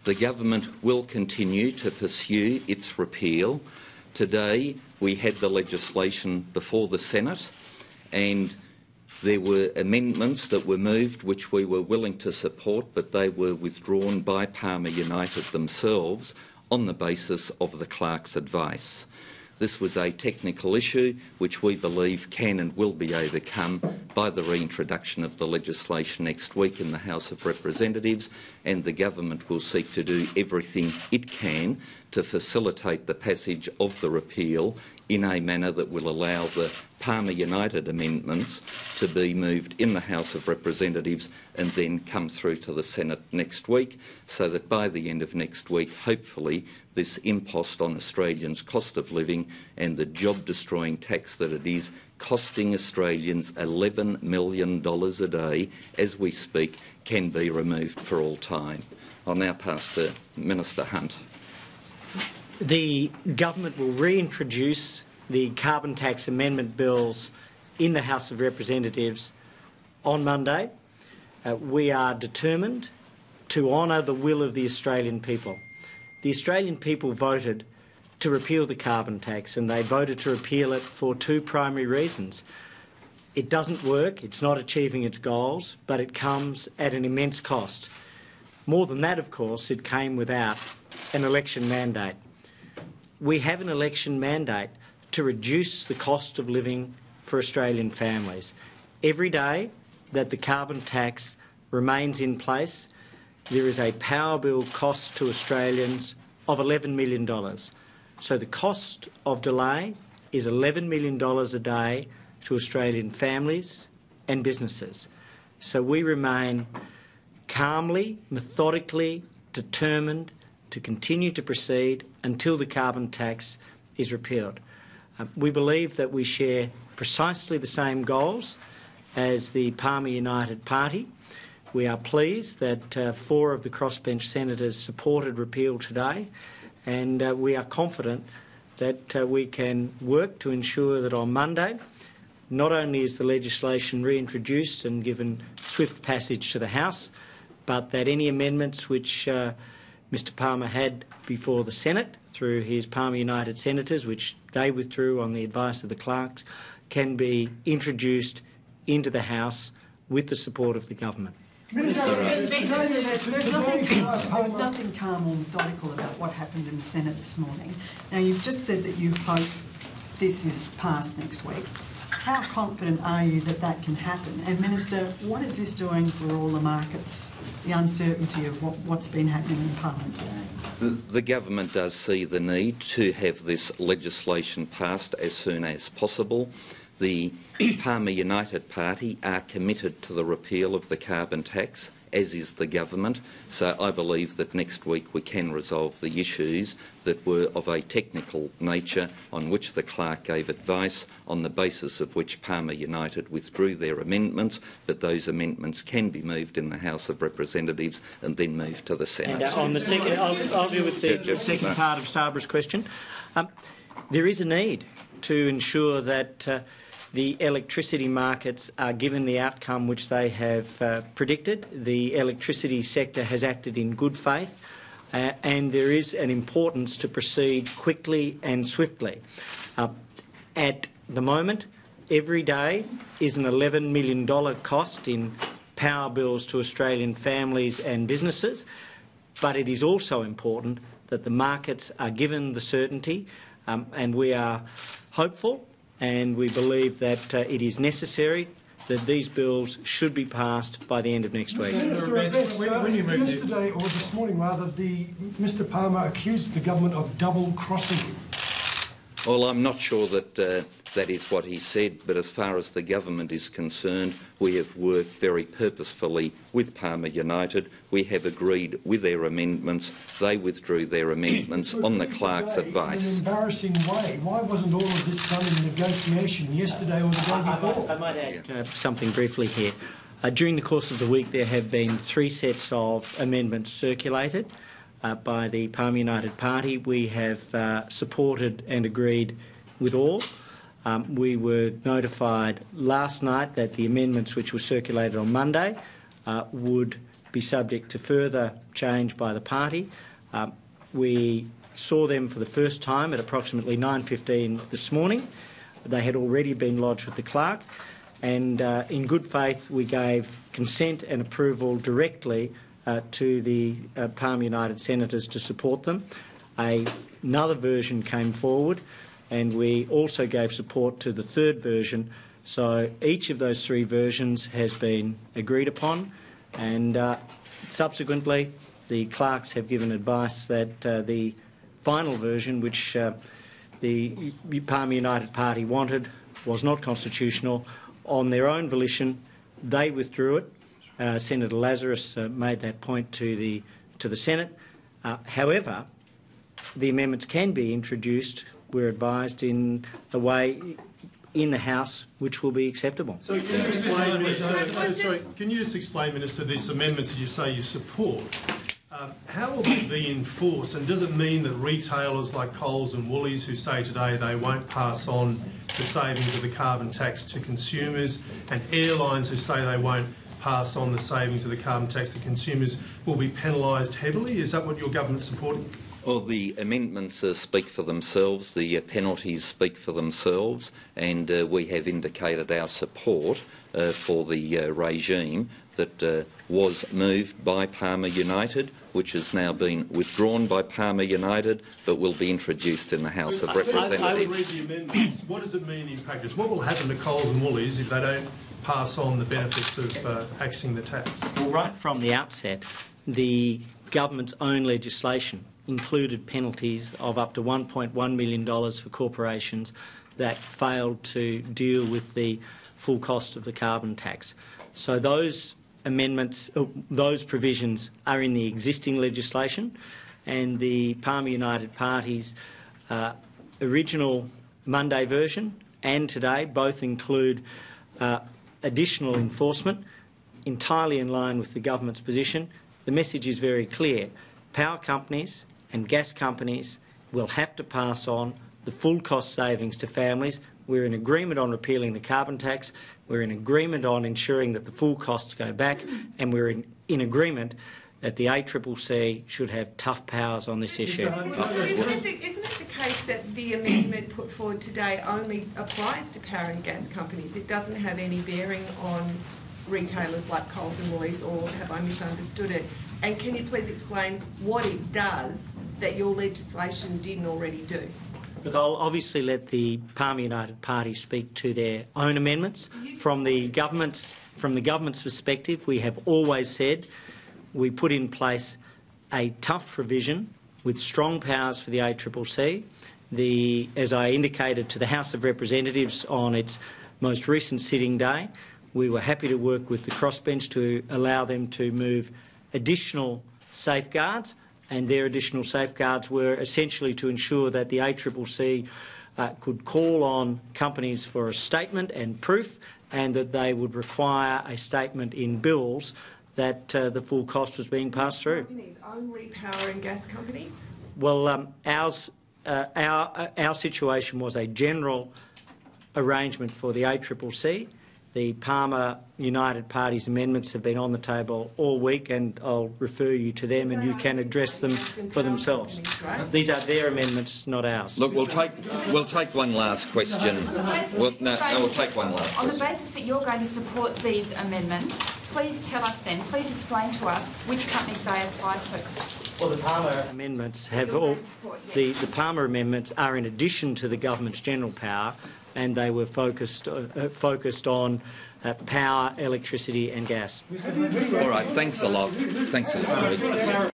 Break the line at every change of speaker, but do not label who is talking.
The government will continue to pursue its repeal. Today we had the legislation before the Senate, and there were amendments that were moved which we were willing to support, but they were withdrawn by Palmer United themselves on the basis of the clerk's advice. This was a technical issue which we believe can and will be overcome by the reintroduction of the legislation next week in the House of Representatives, and the government will seek to do everything it can to facilitate the passage of the repeal in a manner that will allow the Palmer United amendments to be moved in the House of Representatives and then come through to the Senate next week, so that by the end of next week, hopefully, this impost on Australians' cost of living and the job-destroying tax that it is, costing Australians $11 million a day as we speak, can be removed for all time. I'll now pass to Minister Hunt.
The government will reintroduce the carbon tax amendment bills in the House of Representatives on Monday. We are determined to honour the will of the Australian people. The Australian people voted to repeal the carbon tax, and they voted to repeal it for two primary reasons. It doesn't work, it's not achieving its goals, but it comes at an immense cost. More than that, of course, it came without an election mandate. We have an election mandate to reduce the cost of living for Australian families. Every day that the carbon tax remains in place, there is a power bill cost to Australians of $11 million. So the cost of delay is $11 million a day to Australian families and businesses. So we remain calmly, methodically determined to continue to proceed until the carbon tax is repealed. We believe that we share precisely the same goals as the Palmer United Party. We are pleased that 4 of the crossbench senators supported repeal today, and we are confident that we can work to ensure that on Monday not only is the legislation reintroduced and given swift passage to the House, but that any amendments which Mr Palmer had before the Senate through his Palmer United senators, which they withdrew on the advice of the clerks, can be introduced into the House with the support of the government.
There's nothing calm or methodical about what happened in the Senate this morning. Now, you've just said that you hope this is passed next week. How confident are you that that can happen? And, Minister, what is this doing for all the markets, the uncertainty of what's been happening in Parliament today?
The government does see the need to have this legislation passed as soon as possible. The Palmer United Party are committed to the repeal of the carbon tax, as is the government, so I believe that next week we can resolve the issues that were of a technical nature on which the clerk gave advice, on the basis of which Palmer United withdrew their amendments, but those amendments can be moved in the House of Representatives and then moved to the Senate.
And on the second, I'll deal with the second part of Sabra's question. There is a need to ensure that the electricity markets are given the outcome which they have predicted. The electricity sector has acted in good faith, and there is an importance to proceed quickly and swiftly. At the moment, every day is an $11 million cost in power bills to Australian families and businesses, but it is also important that the markets are given the certainty, and we are hopeful and we believe that it is necessary that these bills should be passed by the end of next week.
Yesterday, or this morning rather, Mr Palmer accused the government of double-crossing him.
Well, I'm not sure that that is what he said, but as far as the government is concerned, we have worked very purposefully with Palmer United. We have agreed with their amendments. They withdrew their amendments on the clerk's advice.
In an embarrassing way. Why wasn't all of this done in negotiation yesterday or the day before?
I might add something briefly here. During the course of the week, there have been 3 sets of amendments circulated by the Palmer United Party. We have supported and agreed with all. We were notified last night that the amendments which were circulated on Monday would be subject to further change by the party. We saw them for the first time at approximately 9:15 this morning. They had already been lodged with the clerk, and in good faith we gave consent and approval directly to the Palmer United senators to support them. Another version came forward, and we also gave support to the third version. So each of those three versions has been agreed upon, and subsequently the clerks have given advice that the final version, which the Palmer United Party wanted, was not constitutional. On their own volition, they withdrew it. Senator Lazarus made that point to the Senate. However, the amendments can be introduced, we're advised, in a way in the House which will be acceptable.
So can you just explain, Minister, these amendments that you say you support? How will they be enforced, and does it mean that retailers like Coles and Woolies, who say today they won't pass on the savings of the carbon tax to consumers, and airlines who say they won't pass on the savings of the carbon tax to consumers, will be penalised heavily? Is that what your government's supporting?
Well, the amendments speak for themselves, the penalties speak for themselves, and we have indicated our support for the regime that was moved by Palmer United, which has now been withdrawn by Palmer United, but will be introduced in the House of Representatives.
I would read the amendments. What does it mean in practice? What will happen to Coles and Woolies if they don't pass on the benefits of axing the tax?
Well, right from the outset, the government's own legislation included penalties of up to $1.1 million for corporations that failed to deal with the full cost of the carbon tax. So those amendments, those provisions are in the existing legislation, and the Palmer United Party's original Monday version and today both include additional enforcement, entirely in line with the government's position. The message is very clear. Power companies and gas companies will have to pass on the full cost savings to families. We're in agreement on repealing the carbon tax. We're in agreement on ensuring that the full costs go back, and we're in agreement that the ACCC should have tough powers on this issue.
Isn't it the case that the amendment put forward today only applies to power and gas companies? It doesn't have any bearing on retailers like Coles and Woolies, or have I misunderstood it? And can you please explain what it does that your legislation didn't already do?
Look, I'll obviously let the Palmer United Party speak to their own amendments. From the government's perspective, we have always said we put in place a tough provision with strong powers for the ACCC. As I indicated to the House of Representatives on its most recent sitting day, we were happy to work with the crossbench to allow them to move additional safeguards, and their additional safeguards were essentially to ensure that the ACCC could call on companies for a statement and proof, and that they would require a statement in bills that the full cost was being passed through.
Companies, only power and gas companies?
Well, our situation was a general arrangement for the ACCC. The Palmer United Party's amendments have been on the table all week, and I'll refer you to them, and you can address them for themselves. These are their amendments, not ours.
Look, we'll take one last question. We'll take one last question.
On the basis that you're going to support these amendments, please tell us then, please explain to us which companies they apply to.
Well, the Palmer amendments have all. The Palmer amendments are in addition to the government's general power, and they were focused on power, electricity and gas.
All right, thanks a lot. Thanks a lot.